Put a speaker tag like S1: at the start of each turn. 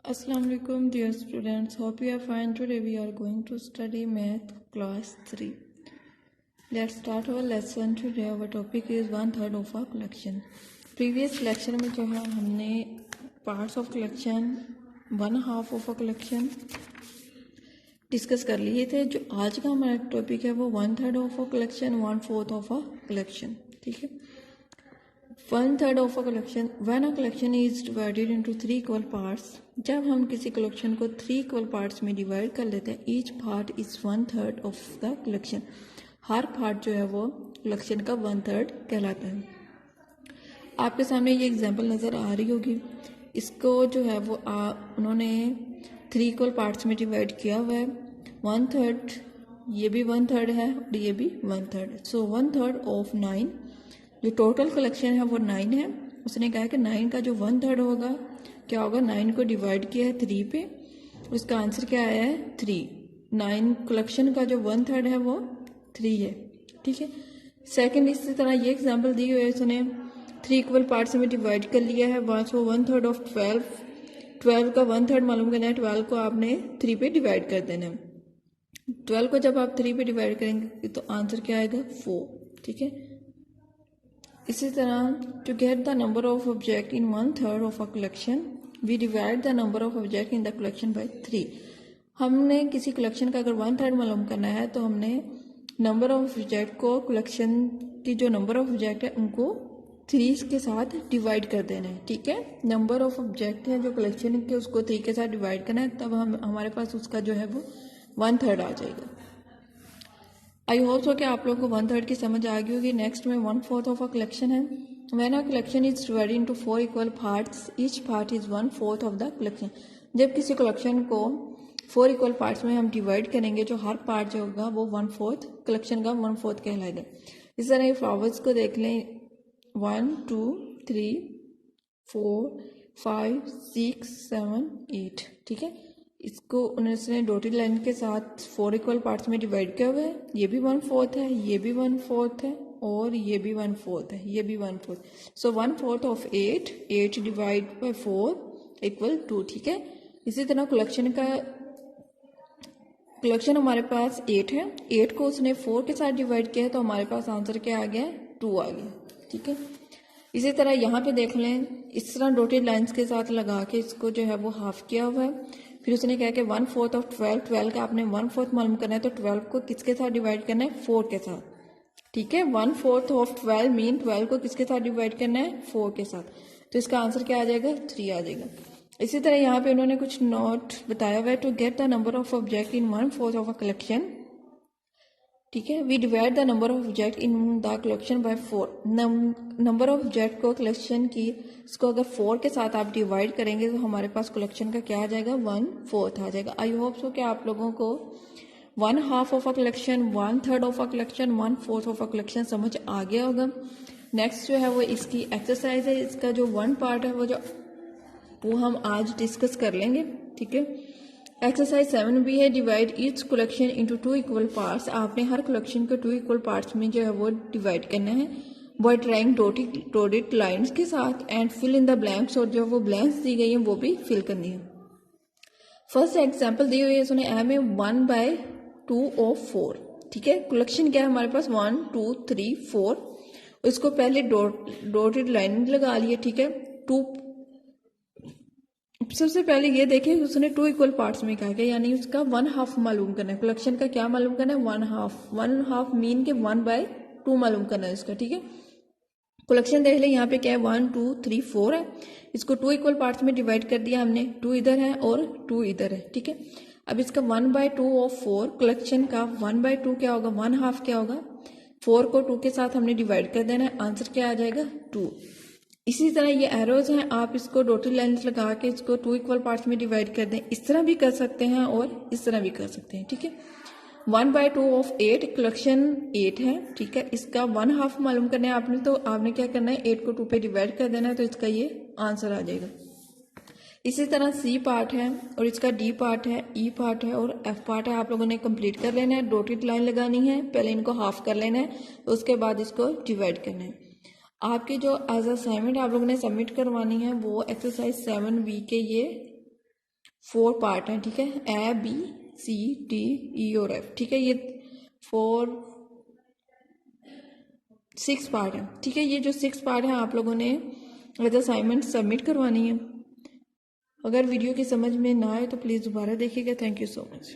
S1: Assalamu alaikum dear students, hope you are fine. Today we are going to study math class 3. Let's start our lesson. Today our topic is 1/3 of a collection. Previous lecture में जो है हमने parts of collection, 1/2 of a collection discuss कर लिए थे. जो आज का हमारा टॉपिक है वो 1/3 of a collection, 1/4 of a collection. ठीक है. 1/3 of a collection. When a collection is divided into 3 equal parts, जब हम किसी कलेक्शन को 3 इक्वल पार्ट्स में डिवाइड कर लेते हैं, each part is 1/3 of the collection. Her part जो है वो कलेक्शन का 1/3 कहलाता है. आपके सामने ये एग्जांपल नज़र आ रही होगी. इसको जो है वो उन्होंने 3 इक्वल पार्ट्स में डिवाइड किया हुआ है. 1/3, ये भी 1/3 है और ये भी 1/3. सो 1/3 ऑफ 9, जो टोटल कलेक्शन है वो 9 है. उसने कहा कि 9 का जो 1/3 होगा क्या होगा. 9 को डिवाइड किया है 3 पे, उसका आंसर क्या आया है 3. 9 कलेक्शन का जो 1/3 है वो 3 है. ठीक है. सेकंड, इसी तरह ये एग्जांपल दी हुई है. उसने 3 इक्वल पार्ट्स में डिवाइड कर लिया है. सो 1/3 ऑफ 12 का 1/3 मालूम करना है. 12 को आपने 3 पे डिवाइड कर देना है. 12 को जब आप 3 पे डिवाइड करेंगे तो आंसर क्या आएगा 4. ठीक है. इसी तरह to get the number of object in 1/3 of a collection, we divide the number of object in the collection by 3. हमने किसी कलेक्शन का अगर 1/3 मालूम करना है तो हमने नंबर ऑफ ऑब्जेक्ट को, कलेक्शन की जो नंबर ऑफ ऑब्जेक्ट है उनको 3 के साथ डिवाइड कर देना है. ठीक है. नंबर ऑफ ऑब्जेक्ट है जो कलेक्शन के, उसको 3 के साथ डिवाइड करना है, तब हमारे पास उसका जो है वो 1/3 आ जाएगा. आई होप सो कि आप लोगों को 1/3 की समझ आ गई होगी. नेक्स्ट में 1/4 ऑफ अ कलेक्शन है. When a collection is divided into 4 equal parts, each part is 1/4 of the collection. जब किसी कलेक्शन को 4 इक्वल पार्ट्स में हम डिवाइड करेंगे, जो हर पार्ट जो होगा वो 1/4 कलेक्शन का 1/4 कहलाएगा. इस तरह ये फ्लावर्स को देख लें. 1 2 3 4 5 6 7 8. ठीक है. इसको उन्होंने डॉटेड लाइन के साथ 4 इक्वल पार्ट्स में डिवाइड किया हुआ है. ये भी 1/4 है, ये भी 1/4 है और ये भी 1/4 है, ये भी 1/4. सो 1/4 ऑफ 8 डिवाइड बाय 4 इक्वल 2. ठीक है. इसी तरह कलेक्शन हमारे पास 8 है. 8 को उसने 4 के साथ डिवाइड किया है तो हमारे पास आंसर क्या आ गया 2 आ गया. ठीक है. इसी तरह यहाँ पे देख लें. इस तरह डॉटेड लाइंस के साथ लगा के इसको जो है वो हाफ किया हुआ है. फिर उसने कहा कि 1/4 ऑफ 12 का आपने 1/4 मालूम करना है तो 12 को किसके साथ डिवाइड करना है 4 के साथ. ठीक है. 1/4 ऑफ 12 मीन 12 को किसके साथ डिवाइड करना है 4 के साथ. तो इसका आंसर क्या आ जाएगा 3 आ जाएगा. इसी तरह यहाँ पे उन्होंने कुछ नोट बताया हुआ है. To get the number of object in 1/4 of a collection. ठीक है. We divide the number of object in the collection by 4. Number of object को कलेक्शन की, इसको अगर 4 के साथ आप डिवाइड करेंगे तो हमारे पास कलेक्शन का क्या आ जाएगा 1/4 आ जाएगा. आई होप सो कि आप लोगों को 1/2 of a collection, 1/3 of a collection, 1/4 of a collection समझ आ गया होगा. नेक्स्ट जो है वो इसकी एक्सरसाइज है. इसका जो 1 पार्ट है वो हम आज डिस्कस कर लेंगे. ठीक है. एक्सरसाइज 7 भी है. Divide each collection into 2 equal parts. आपने हर कलेक्शन को 2 इक्वल पार्ट्स में जो है वो डिवाइड करना है बाय ड्राइंग डॉटेड लाइंस के साथ and fill in the blanks. और जो वो ब्लैंक्स दी गई हैं वो भी फिल करनी है. फर्स्ट एग्जांपल दी हुई है. सुने एम ए 1/2 ऑफ 4. ठीक है. कलेक्शन क्या है हमारे पास 1 2 3 4. इसको पहले डॉटेड लाइन लगा लिए. ठीक है. 2 सबसे पहले ये देखें उसने 2 इक्वल पार्ट्स में कहा गया, यानी उसका 1/2 मालूम करना है. कलेक्शन का क्या मालूम करना है 1/2 मीन के 1/2 मालूम करना है इसका. ठीक है. कलेक्शन देख ले. यहाँ पे क्या है 1 2 3 4 है. इसको 2 इक्वल पार्ट्स में डिवाइड कर दिया हमने. 2 इधर है और 2 इधर है. ठीक है. अब इसका 1/2 ऑफ 4, कलेक्शन का 1/2 क्या होगा 1/2 क्या होगा 4 को 2 के साथ हमने डिवाइड कर देना है. आंसर क्या आ जाएगा 2. इसी तरह ये एरोज हैं. आप इसको डॉटेड लाइंस लगा के इसको 2 इक्वल पार्ट्स में डिवाइड कर दें. इस तरह भी कर सकते हैं और इस तरह भी कर सकते हैं. ठीक है. 1/2 ऑफ 8, कलेक्शन 8 है. ठीक है. इसका 1/2 मालूम करना है आपने, तो आपने क्या करना है 8 को 2 पे डिवाइड कर देना है, तो इसका ये आंसर आ जाएगा. इसी तरह सी पार्ट है और इसका डी पार्ट है, ई पार्ट है और एफ पार्ट है. आप लोगों ने कंप्लीट कर लेना है. डॉटेड लाइन लगानी है. पहले इनको हाफ कर लेना है, उसके बाद इसको डिवाइड करना है. आपकी जो एज असाइनमेंट आप लोगों ने सबमिट करवानी है वो एक्सरसाइज 7B के ये 4 पार्ट हैं, ठीक है, A B C D E और एफ, ठीक है, ये 6 पार्ट हैं, ठीक है। ये जो 6 पार्ट हैं आप लोगों ने एज असाइनमेंट सबमिट करवानी है। अगर वीडियो की समझ में ना आए तो प्लीज़ दोबारा देखिएगा। Thank you so much.